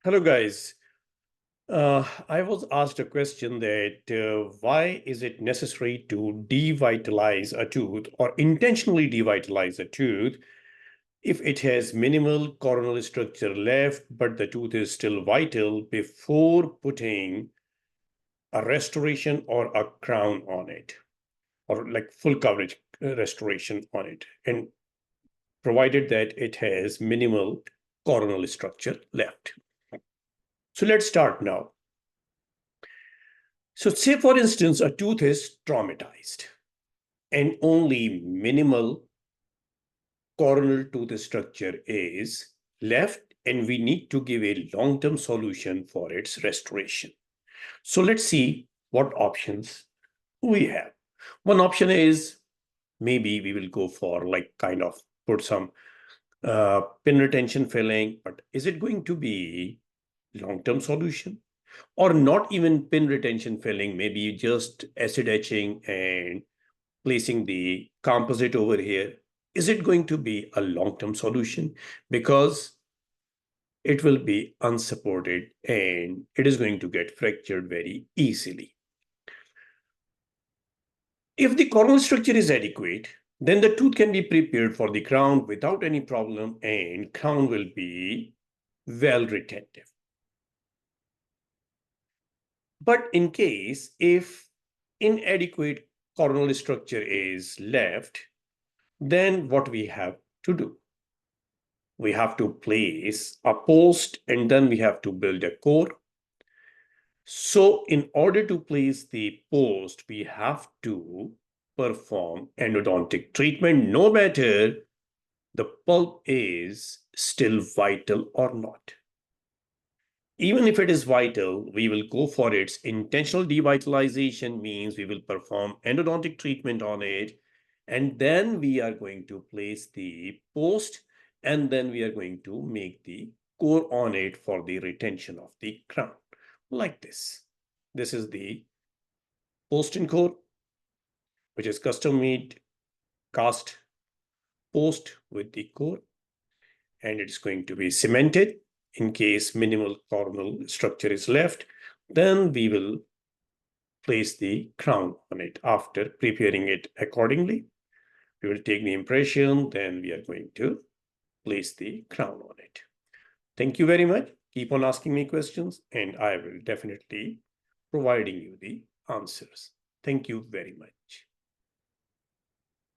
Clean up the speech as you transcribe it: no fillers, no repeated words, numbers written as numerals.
Hello, guys. I was asked a question that why is it necessary to devitalize a tooth or intentionally devitalize a tooth if it has minimal coronal structure left, but the tooth is still vital before putting a restoration or a crown on it, or like full coverage restoration on it, and provided that it has minimal coronal structure left. So let's start now. So, say for instance, a tooth is traumatized and only minimal coronal tooth structure is left, and we need to give a long term solution for its restoration. So, let's see what options we have. One option is maybe we will go for like kind of put some pin retention filling, but is it going to be long term solution? Or not even pin retention filling, maybe just acid etching and placing the composite over here. Is it going to be a long-term solution? Because it will be unsupported and it is going to get fractured very easily. If the coronal structure is adequate, then the tooth can be prepared for the crown without any problem, and crown will be well retentive. But in case if inadequate coronal structure is left, then what we have to do? We have to place a post and then we have to build a core. So in order to place the post, we have to perform endodontic treatment no matter the pulp is still vital or not. Even if it is vital, we will go for its intentional devitalization, means we will perform endodontic treatment on it, and then we are going to place the post, and then we are going to make the core on it for the retention of the crown, like this. This is the post and core, which is custom made cast post with the core, and it's going to be cemented. In case minimal coronal structure is left, then we will place the crown on it. After preparing it accordingly, we will take the impression, then we are going to place the crown on it. Thank you very much. Keep on asking me questions and I will definitely providing you the answers. Thank you very much.